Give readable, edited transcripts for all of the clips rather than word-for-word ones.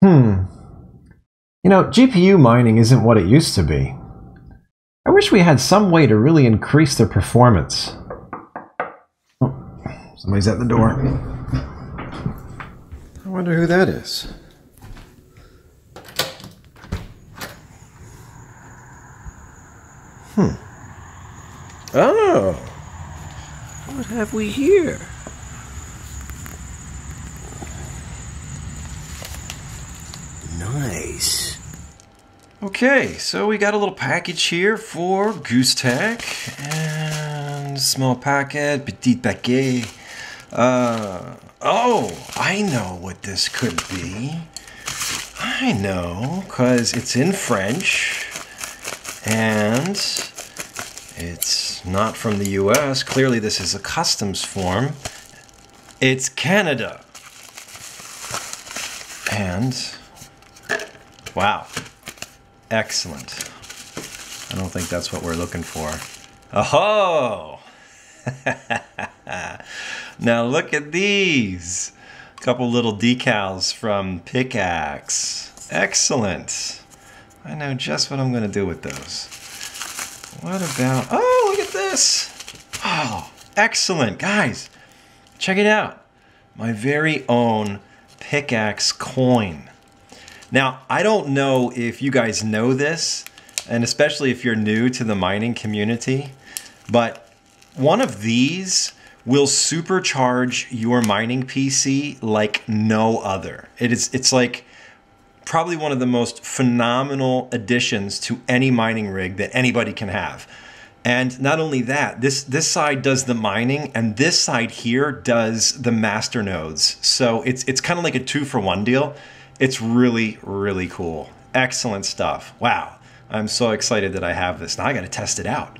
You know, GPU mining isn't what it used to be. I wish we had some way to really increase their performance. Oh, somebody's at the door. I wonder who that is. Oh, what have we here? Nice. Okay, so we got a little package here for Goose-Tech, and small packet, petit paquet. Oh, I know what this could be. I know, because it's in French, and it's not from the US. Clearly this is a customs form. It's Canada. And, wow, excellent. I don't think that's what we're looking for. Oh! Now look at these. A couple little decals from Pickaxe. Excellent. I know just what I'm going to do with those. What about... Oh, look at this. Oh, excellent. Guys, check it out. My very own Pickaxe coin. Now, I don't know if you guys know this, and especially if you're new to the mining community, but one of these will supercharge your mining PC like no other. It's like probably one of the most phenomenal additions to any mining rig that anybody can have. And not only that, this side does the mining, and this side here does the master nodes. So it's kind of like a 2-for-1 deal. It's really, really cool. Excellent stuff. Wow. I'm so excited that I have this. Now I got to test it out.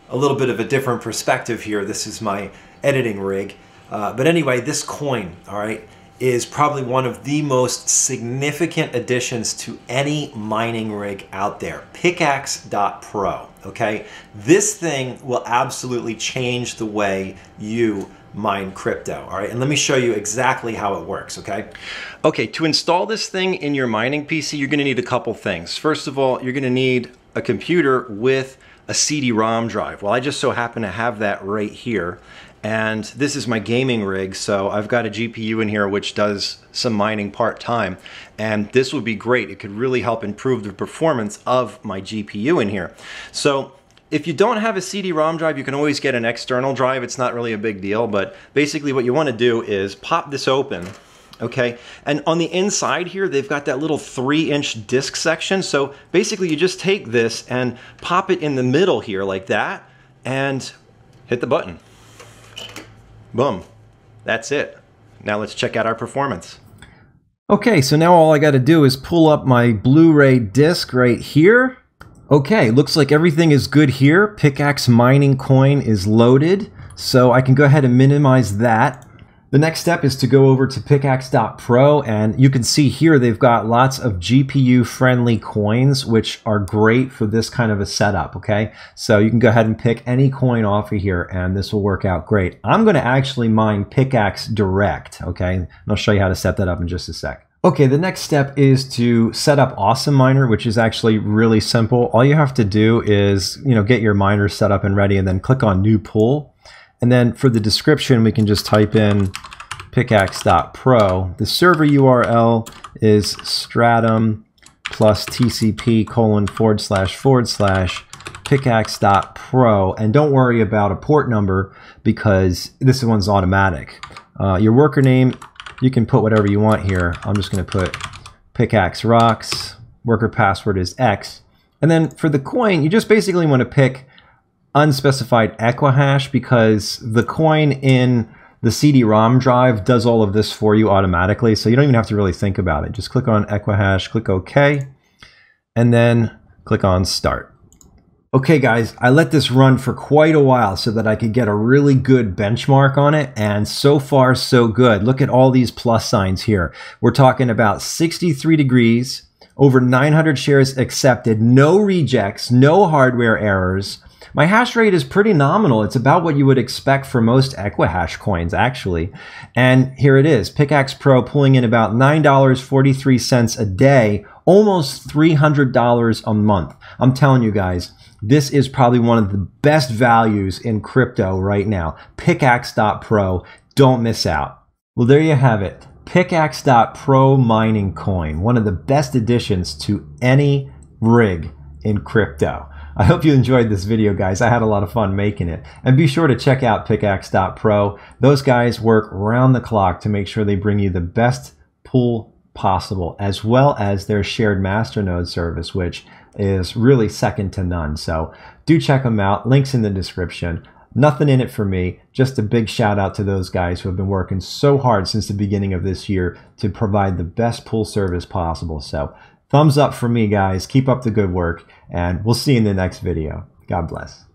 A little bit of a different perspective here. This is my editing rig. But anyway, this coin, all right, is probably one of the most significant additions to any mining rig out there. PickAxe.Pro, okay? This thing will absolutely change the way you mine crypto, all right? And let me show you exactly how it works, okay? Okay, to install this thing in your mining PC, you're gonna need a couple things. First of all, you're gonna need a computer with a CD-ROM drive. Well, I just so happen to have that right here. And this is my gaming rig, so I've got a GPU in here which does some mining part-time. And this would be great. It could really help improve the performance of my GPU in here. So if you don't have a CD-ROM drive, you can always get an external drive. It's not really a big deal, but basically what you want to do is pop this open, okay? And on the inside here, they've got that little 3-inch disc section. So basically you just take this and pop it in the middle here like that and hit the button. Boom. That's it. Now let's check out our performance. Okay, so now all I got to do is pull up my Blu-ray disc right here. Okay, looks like everything is good here. Pickaxe mining coin is loaded, so I can go ahead and minimize that. The next step is to go over to PickAxe.Pro, and you can see here they've got lots of GPU-friendly coins, which are great for this kind of a setup, okay? So you can go ahead and pick any coin off of here, and this will work out great. I'm going to actually mine Pickaxe Direct, okay? And I'll show you how to set that up in just a sec. Okay, the next step is to set up Awesome Miner, which is actually really simple. All you have to do is, get your miner set up and ready, and then click on New Pool. And then for the description, we can just type in PickAxe.Pro. The server URL is stratum plus TCP:// Pickaxe.Pro. And don't worry about a port number because this one's automatic. Your worker name, you can put whatever you want here. I'm just going to put Pickaxe Rocks. Worker password is X. And then for the coin, you just basically want to pick unspecified equihash because the coin in the CD-ROM drive does all of this for you automatically, so you don't even have to really think about it. Just click on equihash, click OK, and then click on Start. Okay guys, I let this run for quite a while so that I could get a really good benchmark on it, and so far so good. Look at all these plus signs here. We're talking about 63 degrees, over 900 shares accepted, no rejects, no hardware errors, My hash rate is pretty nominal. It's about what you would expect for most Equihash coins, actually. And here it is, PickAxe.Pro pulling in about $9.43 a day, almost $300 a month. I'm telling you guys, this is probably one of the best values in crypto right now. PickAxe.Pro, don't miss out. Well, there you have it. PickAxe.Pro mining coin, one of the best additions to any rig in crypto. I hope you enjoyed this video, guys. I had a lot of fun making it. And be sure to check out PickAxe.Pro. Those guys work round the clock to make sure they bring you the best pool possible, as well as their shared masternode service, which is really second to none. So do check them out. Links in the description. Nothing in it for me. Just a big shout out to those guys who have been working so hard since the beginning of this year to provide the best pool service possible. So thumbs up for me, guys. Keep up the good work, and we'll see you in the next video. God bless.